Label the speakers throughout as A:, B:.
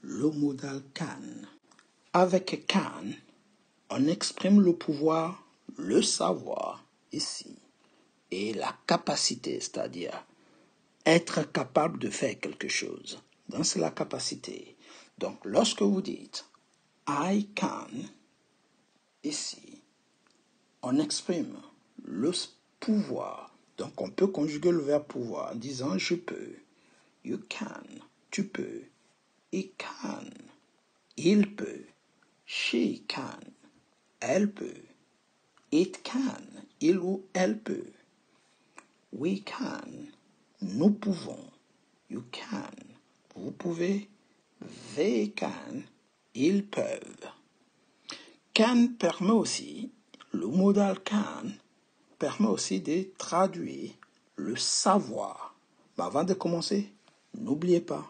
A: le modal can. Avec can, on exprime le pouvoir, le savoir, ici, et la capacité, c'est-à-dire être capable de faire quelque chose. Donc, c'est la capacité. Donc, lorsque vous dites I can, ici, on exprime le pouvoir. Donc, on peut conjuguer le verbe pouvoir en disant je peux. You can, tu peux. He can, il peut. She can, elle peut. It can, il ou elle peut. We can, nous pouvons. You can, vous pouvez. They can, ils peuvent. Can permet aussi, le modal can permet aussi de traduire le savoir. Mais avant de commencer, n'oubliez pas,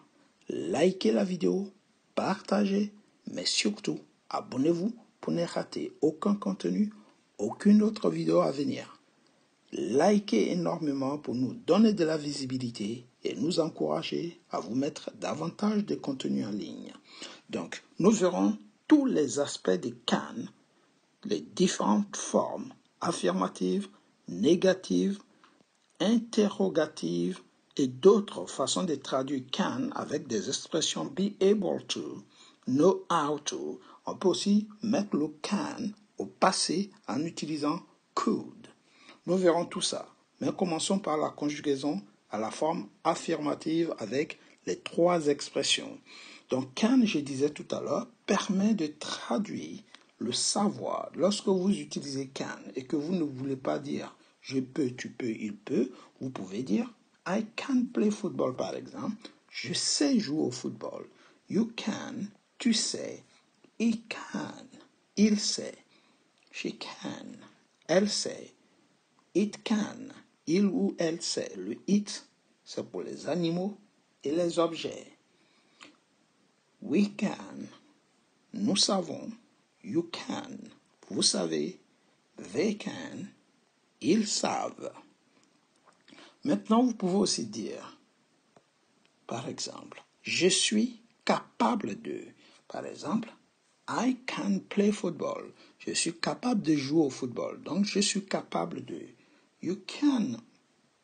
A: likez la vidéo, partagez, mais surtout, abonnez-vous pour ne rater aucun contenu, aucune autre vidéo à venir. Likez énormément pour nous donner de la visibilité et nous encourager à vous mettre davantage de contenu en ligne. Donc, nous verrons tous les aspects de can, les différentes formes affirmatives, négatives, interrogatives et d'autres façons de traduire can avec des expressions be able to, know how to. On peut aussi mettre le can au passé en utilisant could. Nous verrons tout ça, mais commençons par la conjugaison à la forme affirmative avec les trois expressions. Donc, can, je disais tout à l'heure, permet de traduire le savoir. Lorsque vous utilisez can et que vous ne voulez pas dire je peux, tu peux, il peut, vous pouvez dire I can play football par exemple. Je sais jouer au football. You can, tu sais. He can, il sait. She can, elle sait. It can, il ou elle sait. Le it, c'est pour les animaux et les objets. We can, nous savons. You can, vous savez. They can, ils savent. Maintenant, vous pouvez aussi dire, par exemple, je suis capable de. Par exemple, I can play football. Je suis capable de jouer au football. Donc, je suis capable de. You can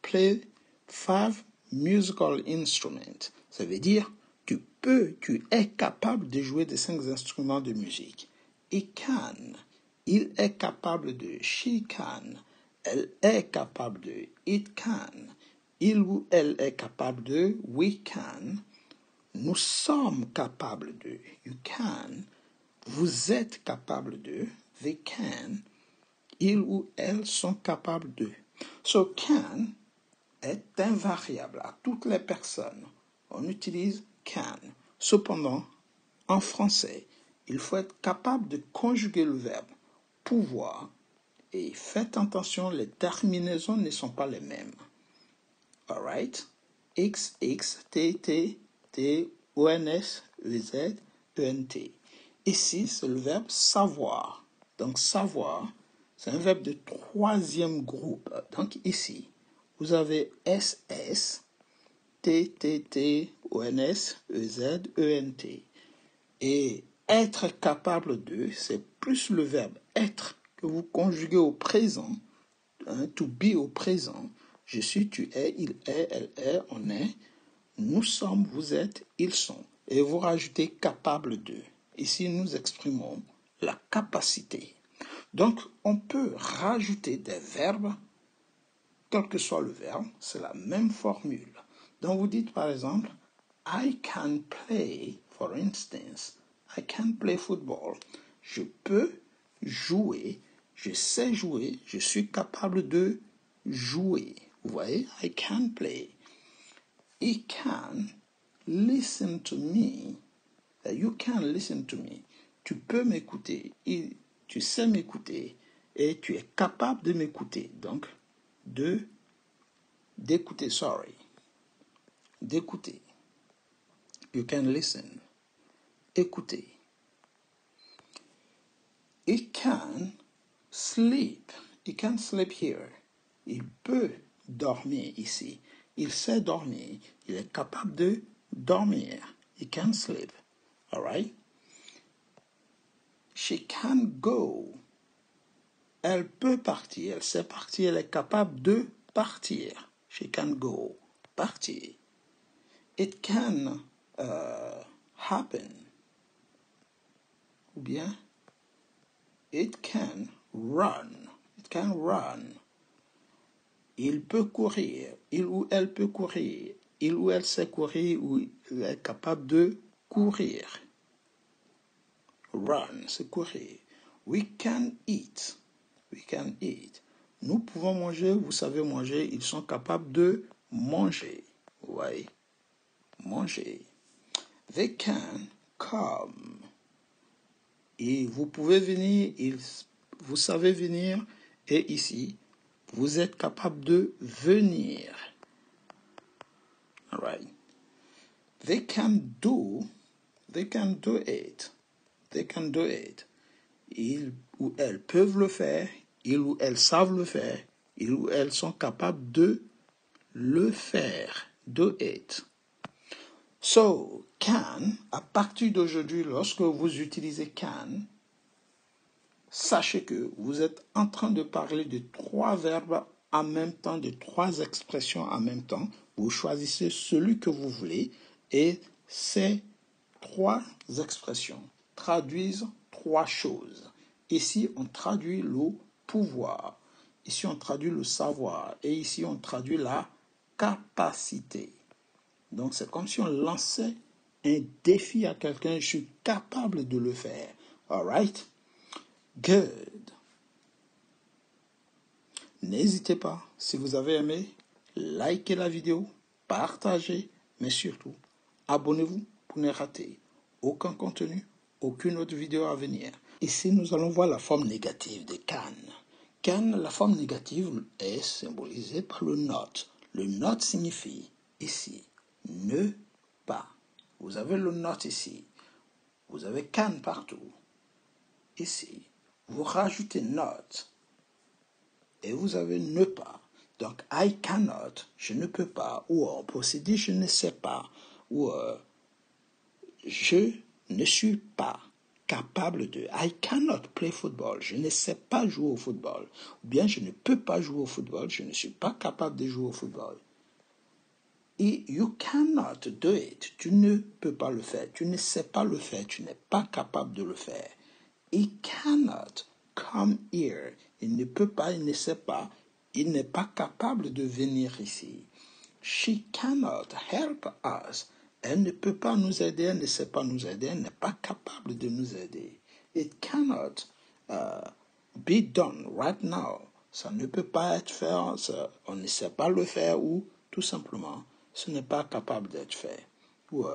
A: play 5 musical instruments. Ça veut dire, tu es capable de jouer des 5 instruments de musique. He can, il est capable de. She can, elle est capable de. It can, il ou elle est capable de. We can, nous sommes capables de. You can, vous êtes capable de. They can, ils ou elles sont capables de. So can est invariable à toutes les personnes. On utilise can. Cependant, en français, il faut être capable de conjuguer le verbe pouvoir et faites attention, les terminaisons ne sont pas les mêmes. Alright? X, X, T, T, T, ONS, EZ, ENT. Ici, c'est le verbe savoir. Donc, savoir, c'est un verbe de troisième groupe. Donc, ici, vous avez SS, T, T, T, ONS, EZ, ENT. Et être capable de, c'est plus le verbe être que vous conjuguez au présent, to be au présent. Je suis, tu es, il est, elle est, on est. Nous sommes, vous êtes, ils sont. Et vous rajoutez capable de. Ici, nous exprimons la capacité. Donc, on peut rajouter des verbes, quel que soit le verbe, c'est la même formule. Donc, vous dites par exemple, I can play, for instance, I can play football. Je peux jouer, je sais jouer, je suis capable de jouer. Vous voyez, I can play. He can listen to me. You can listen to me. Tu peux m'écouter, tu sais m'écouter et tu es capable de m'écouter. Donc, d'écouter, d'écouter. You can listen. Écouter. He can sleep. He can sleep here. Il peut dormir ici. Il sait dormir. Il est capable de dormir. He can sleep. All right? She can go. Elle peut partir. Elle sait partir. Elle est capable de partir. She can go. Partir. It can happen. Ou bien, it can run. It can run. Il peut courir. Il ou elle peut courir. Il ou elle sait courir ou elle est capable de courir. Run, c'est courir. We can eat. We can eat. Nous pouvons manger, vous savez manger, ils sont capables de manger. Oui, manger. They can come. Et vous pouvez venir, vous savez venir, et ici, vous êtes capable de venir. All right. They can do it. They can do it. Ils ou elles peuvent le faire, ils ou elles savent le faire, ils ou elles sont capables de le faire. Do it. So, can, à partir d'aujourd'hui, lorsque vous utilisez can, sachez que vous êtes en train de parler de 3 verbes en même temps, de 3 expressions en même temps. Vous choisissez celui que vous voulez et ces 3 expressions traduisent 3 choses. Ici, on traduit le pouvoir. Ici, on traduit le savoir. Et ici, on traduit la capacité. Donc, c'est comme si on lançait un défi à quelqu'un. Je suis capable de le faire. All right? Good. N'hésitez pas, si vous avez aimé, likez la vidéo, partagez, mais surtout, abonnez-vous pour ne rater aucun contenu, aucune autre vidéo à venir. Ici, nous allons voir la forme négative de can. Can, la forme négative, est symbolisée par le not. Le not signifie, ici, ne pas. Vous avez le not ici. Vous avez can partout. Ici, vous rajoutez not. Et vous avez ne pas. Donc, I cannot, je ne peux pas. Ou on peut aussi dire je ne sais pas. Ou je ne suis pas capable de. I cannot play football. Je ne sais pas jouer au football. Ou bien je ne peux pas jouer au football. Je ne suis pas capable de jouer au football. Et you cannot do it. Tu ne peux pas le faire. Tu ne sais pas le faire. Tu n'es pas capable de le faire. He cannot come here. Il ne peut pas, il ne sait pas. Il n'est pas capable de venir ici. She cannot help us. Elle ne peut pas nous aider, elle ne sait pas nous aider, elle n'est pas capable de nous aider. It cannot be done right now. Ça ne peut pas être fait, on ne sait pas le faire ou tout simplement, ce n'est pas capable d'être fait. Ou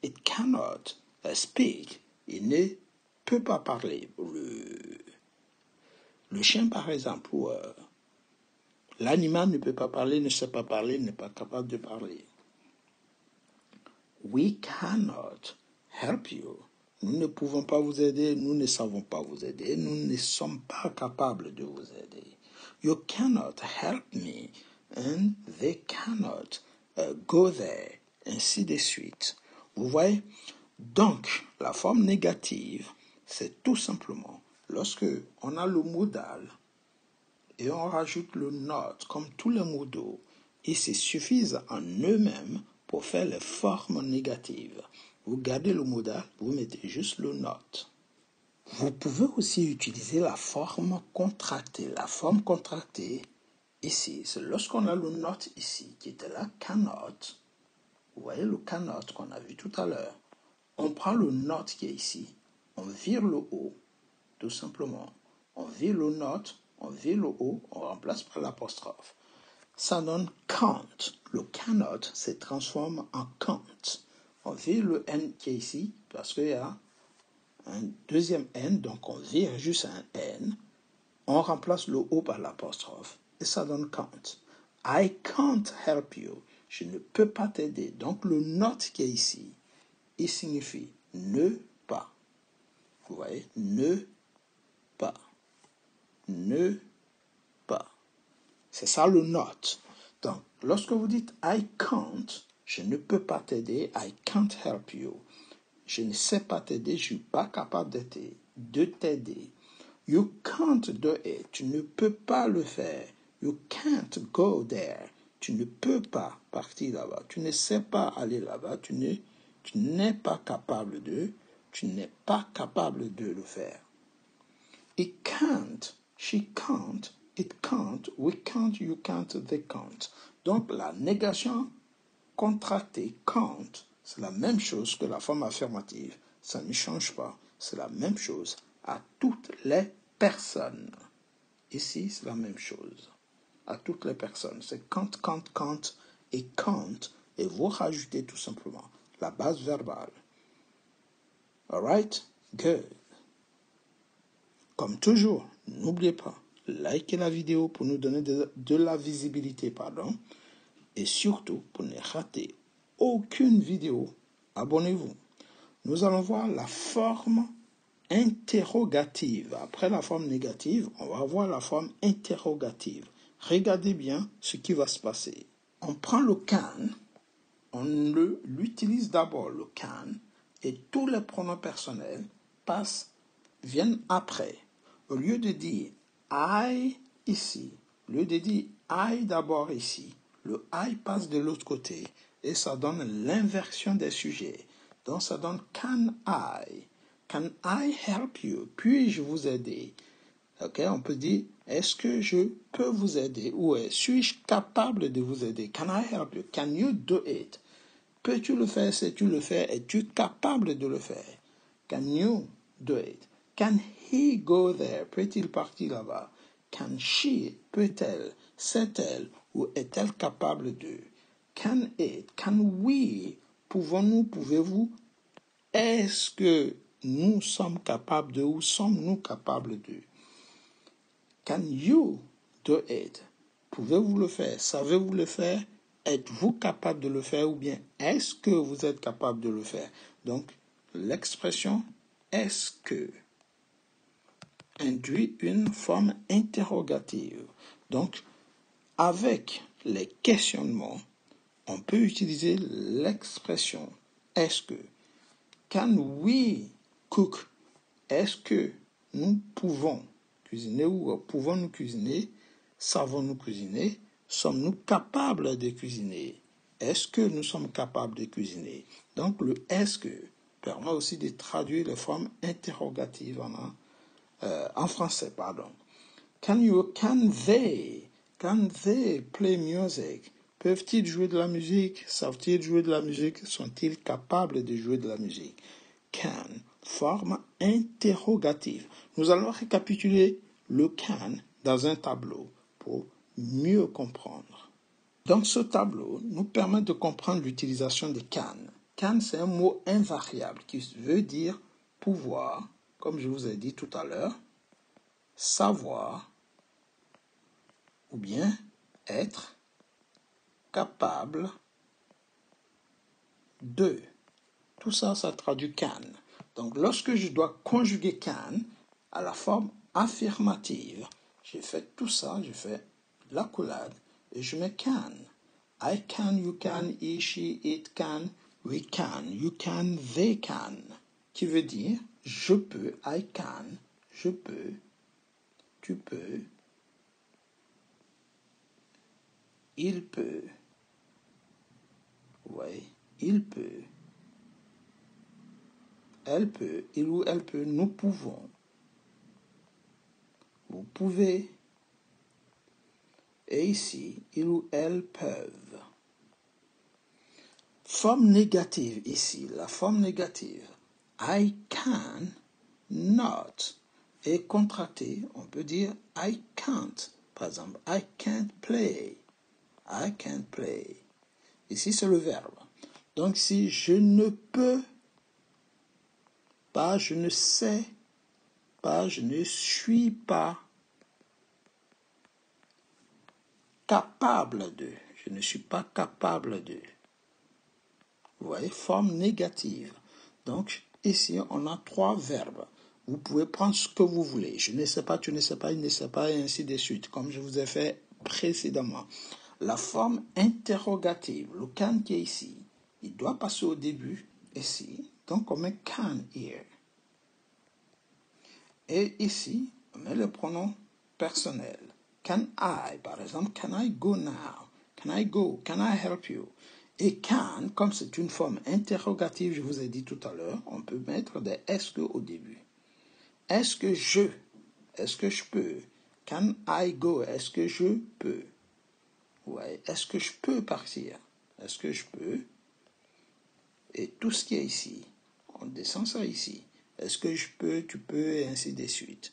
A: it cannot speak. Il ne peut pas parler. Le chien, par exemple, ou l'animal ne peut pas parler, ne sait pas parler, n'est pas capable de parler. We cannot help you. Nous ne pouvons pas vous aider, nous ne savons pas vous aider, nous ne sommes pas capables de vous aider. You cannot help me, and they cannot go there, ainsi de suite. Vous voyez? Donc, la forme négative, c'est tout simplement lorsque on a le modal et on rajoute le not, comme tous les modaux, ils se suffisent en eux-mêmes pour faire les formes négatives. Vous gardez le modal, vous mettez juste le not. Vous pouvez aussi utiliser la forme contractée. La forme contractée, ici, c'est lorsqu'on a le not ici, qui était là, cannot. Vous voyez le cannot qu'on a vu tout à l'heure. On prend le not qui est ici, on vire le O, tout simplement. On vire le not, on vire le O, on remplace par l'apostrophe. Ça donne can't. Le cannot se transforme en can't. On vire le N qui est ici, parce qu'il y a un deuxième N, donc on vire juste un N. On remplace le O par l'apostrophe, et ça donne can't. I can't help you. Je ne peux pas t'aider. Donc le not qui est ici, il signifie ne pas. Vous voyez, ne pas. Ne pas. C'est ça le not. Donc, lorsque vous dites I can't, je ne peux pas t'aider, I can't help you. Je ne sais pas t'aider, je ne suis pas capable de t'aider. You can't do it. Tu ne peux pas le faire. You can't go there. Tu ne peux pas partir là-bas. Tu ne sais pas aller là-bas. Tu n'es pas capable de. Tu n'es pas capable de le faire. It can't. She can't. It can't. We can't. You can't. They can't. Donc la négation contractée can't, c'est la même chose que la forme affirmative. Ça ne change pas. C'est la même chose à toutes les personnes. Ici, c'est la même chose à toutes les personnes. C'est can't et can't. Et vous rajoutez tout simplement la base verbale. Alright? Good. Comme toujours, n'oubliez pas, likez la vidéo pour nous donner de la visibilité, et surtout, pour ne rater aucune vidéo, abonnez-vous. Nous allons voir la forme interrogative. Après la forme négative, on va voir la forme interrogative. Regardez bien ce qui va se passer. On prend le can, on l'utilise d'abord le can, et tous les pronoms personnels viennent après. Au lieu de dire I ici, au lieu de dire I d'abord ici, le I passe de l'autre côté et ça donne l'inversion des sujets. Donc ça donne can I help you? Puis-je vous aider? Ok, on peut dire est-ce que je peux vous aider ou suis-je capable de vous aider? Can I help you? Can you do it? Peux-tu le faire? Sais-tu le faire? Es-tu capable de le faire? Can you do it? Can he go there? Peut-il partir là-bas? Can she? Peut-elle? Sait-elle? Ou est-elle capable de? Can it? Can we? Pouvons-nous? Pouvez-vous? Est-ce que nous sommes capables de? Ou sommes-nous capables de? Can you do it? Pouvez-vous le faire? Savez-vous le faire? Êtes-vous capable de le faire ou bien est-ce que vous êtes capable de le faire? Donc, l'expression est-ce que induit une forme interrogative. Donc, avec les questionnements, on peut utiliser l'expression est-ce que. Can we cook? Est-ce que nous pouvons cuisiner ou pouvons-nous cuisiner? Savons-nous cuisiner? Sommes-nous capables de cuisiner? Est-ce que nous sommes capables de cuisiner? Donc, le est-ce que permet aussi de traduire les formes interrogatives en français, Can they play music? Peuvent-ils jouer de la musique? Savent-ils jouer de la musique? Sont-ils capables de jouer de la musique? Can, forme interrogative. Nous allons récapituler le can dans un tableau pour mieux comprendre. Donc ce tableau nous permet de comprendre l'utilisation de can. Can, c'est un mot invariable qui veut dire pouvoir, comme je vous ai dit tout à l'heure, savoir ou bien être capable de. Tout ça, ça traduit can. Donc, lorsque je dois conjuguer can à la forme affirmative, j'ai fait tout ça, j'ai fait l'accolade et je mets can. I can, you can, he, she, it can, we can, you can, they can. Qui veut dire je peux, I can, je peux, tu peux, il peut, oui, il peut, elle peut, il ou elle peut, nous pouvons, vous pouvez, et ici, il ou elle peuvent. Forme négative ici, la forme négative, I can not, est contractée, on peut dire I can't. Par exemple, I can't play. I can't play. Ici, c'est le verbe. Donc, si je ne peux pas, je ne sais pas, je ne suis pas capable de. Je ne suis pas capable de. Vous voyez, forme négative. Donc, ici, on a 3 verbes. Vous pouvez prendre ce que vous voulez. Je ne sais pas, tu ne sais pas, il ne sait pas, et ainsi de suite, comme je vous ai fait précédemment. La forme interrogative, le can qui est ici, il doit passer au début, ici, Donc, on met can here. Et ici, on met le pronom personnel. Can I, par exemple, can I go now? Can I go? Can I help you? Et can, comme c'est une forme interrogative, je vous ai dit tout à l'heure, on peut mettre des est-ce que au début. Est-ce que je? Est-ce que je peux? Can I go? Est-ce que je peux? Ouais. Est-ce que je peux partir? Est-ce que je peux? Et tout ce qui est ici, on descend ça ici. Est-ce que je peux? Tu peux, et ainsi de suite.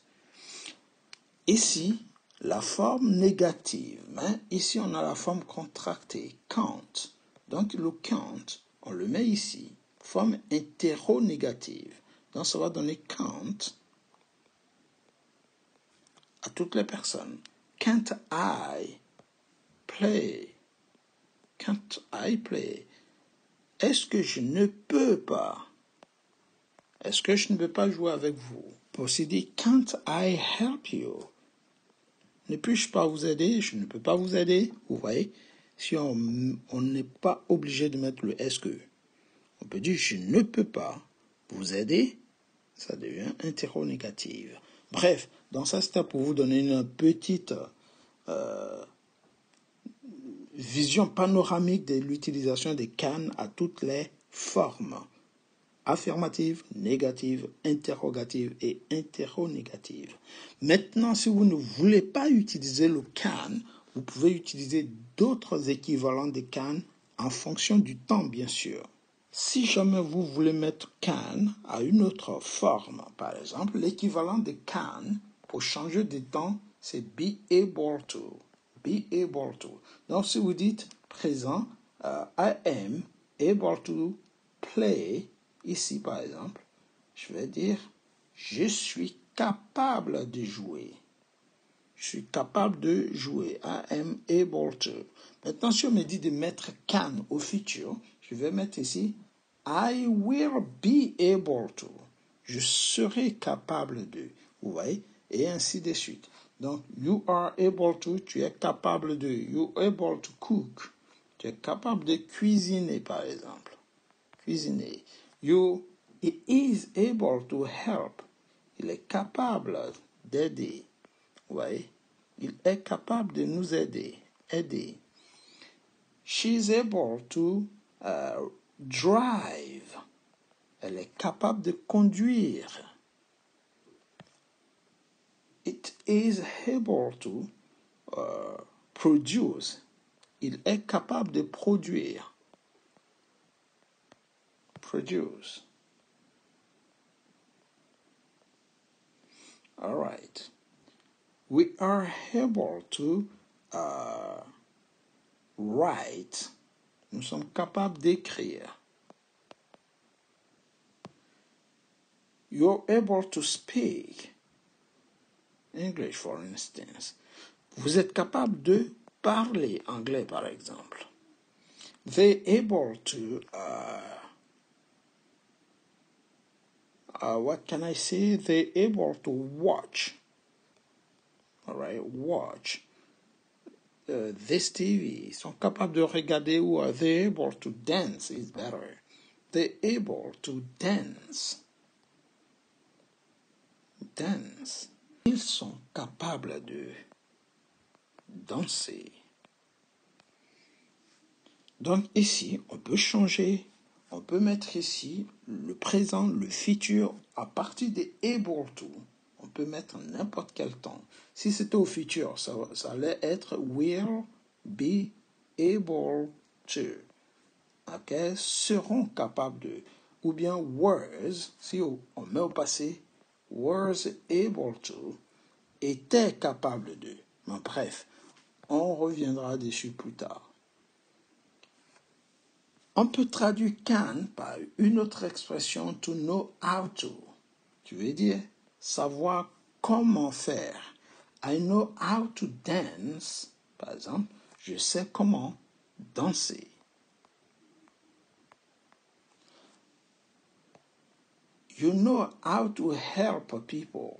A: Ici, la forme négative. Hein? Ici, on a la forme contractée, can't. Donc, le can't, on le met ici. Forme hétéronégative. Donc, ça va donner can't à toutes les personnes. Can't I play? Can't I play? Est-ce que je ne peux pas? Est-ce que je ne peux pas jouer avec vous? On peut aussi dire can't I help you? Ne puis-je pas vous aider? Je ne peux pas vous aider. Vous voyez? Si on n'est pas obligé de mettre le est-ce que. On peut dire je ne peux pas vous aider. Ça devient interrogative. Bref, dans ça, c'était pour vous donner une petite vision panoramique de l'utilisation des can à toutes les formes. Affirmative, négative, interrogative et interronégative. Maintenant, si vous ne voulez pas utiliser le can, vous pouvez utiliser d'autres équivalents de can en fonction du temps, bien sûr. Si jamais vous voulez mettre can à une autre forme, par exemple, l'équivalent de can pour changer de temps, c'est be able to. Be able to. Donc, si vous dites présent, I am able to play. Ici, par exemple, je vais dire je suis capable de jouer. Je suis capable de jouer. I am able to. Maintenant, si on me dit de mettre can au futur, je vais mettre ici I will be able to. Je serai capable de. Vous voyez? Et ainsi de suite. Donc, you are able to, tu es capable de. You are able to cook. Tu es capable de cuisiner, par exemple. Cuisiner. He is able to help. Il est capable d'aider. Vous voyez? Il est capable de nous aider. Aider. She is able to drive. Elle est capable de conduire. It is able to produce. Il est capable de produire. Produce. All right. We are able to write. Nous sommes capables d'écrire. You're able to speak English, for instance. Vous êtes capable de parler anglais, par exemple. They're able to, what can I say? They're able to watch. All right, watch this TV. Ils sont capables de regarder ou they're able to dance is better. They're able to dance. Dance. Ils sont capables de danser. Donc ici, on peut changer, on peut mettre ici le présent, le futur, à partir de able to. On peut mettre n'importe quel temps. Si c'était au futur, ça allait être will be able to. Ok, seront capables de. Ou bien was, si on met au passé, was able to, était capable de. Mais bref, on reviendra dessus plus tard. On peut traduire can par une autre expression, to know how to. Tu veux dire savoir comment faire. I know how to dance. Par exemple, je sais comment danser. You know how to help people.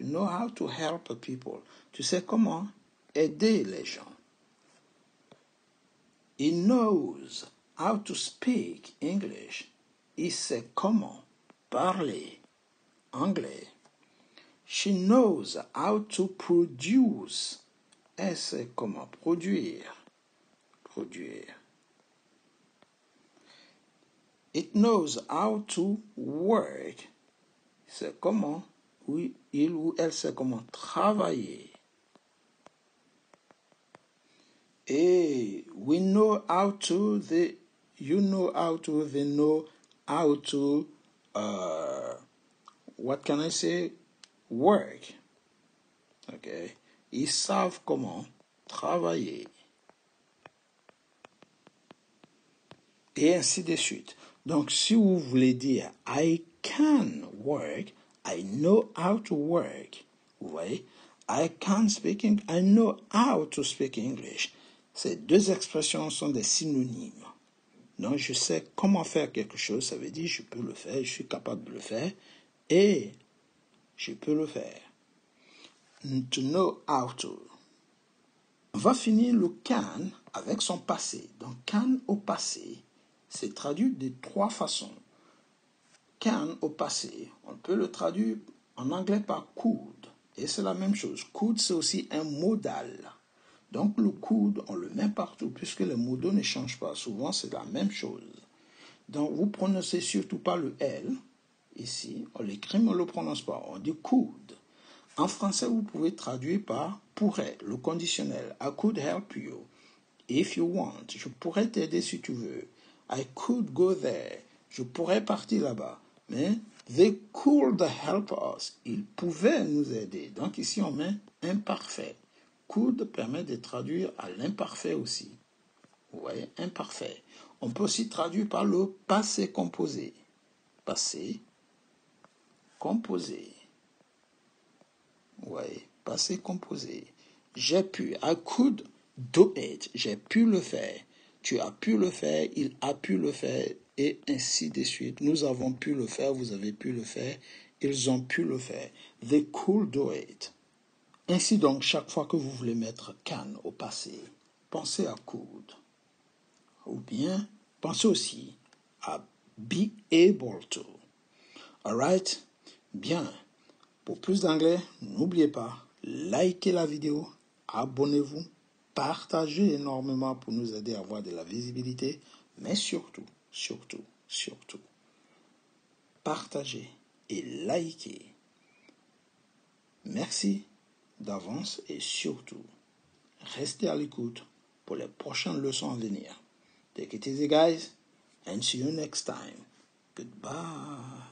A: You know how to help people. Tu sais comment aider les gens. He knows how to speak English. Il sait comment parler anglais. She knows how to produce. Elle sait comment produire. It knows how to work. C'est comment il ou elle sait comment travailler. Et we know how to, you know how to, they know how to, what can I say? Work. Okay. Ils savent comment travailler. Et ainsi de suite. Donc, si vous voulez dire I can work, I know how to work. Vous voyez? I can speak English, I know how to speak English. Ces deux expressions sont des synonymes. Donc, je sais comment faire quelque chose, ça veut dire je peux le faire, je suis capable de le faire, et je peux le faire. To know how to. On va finir le can avec son passé. Donc, can au passé, c'est traduit de trois façons. Can au passé, on peut le traduire en anglais par could. Et c'est la même chose. Could, c'est aussi un modal. Donc, le could, on le met partout puisque les modaux ne changent pas. Souvent, c'est la même chose. Donc, vous prononcez surtout pas le L. Ici, on l'écrit, mais on ne le prononce pas. On dit could. En français, vous pouvez traduire par pourrait, le conditionnel. I could help you if you want. Je pourrais t'aider si tu veux. I could go there. Je pourrais partir là-bas. Mais they could help us. Ils pouvaient nous aider. Donc ici, on met imparfait. Could permet de traduire à l'imparfait aussi. Vous voyez, imparfait. On peut aussi traduire par le passé composé. Passé composé. Oui, passé composé. J'ai pu. I could do it. J'ai pu le faire. Tu as pu le faire. Il a pu le faire. Et ainsi de suite. Nous avons pu le faire. Vous avez pu le faire. Ils ont pu le faire. They could do it. Ainsi donc, chaque fois que vous voulez mettre can au passé, pensez à could. Ou bien, pensez aussi à be able to. Alright? Bien. Pour plus d'anglais, n'oubliez pas, likez la vidéo, abonnez-vous, partagez énormément pour nous aider à avoir de la visibilité, mais surtout, partagez et likez. Merci d'avance et surtout, restez à l'écoute pour les prochaines leçons à venir. Take it easy, guys, and see you next time. Goodbye.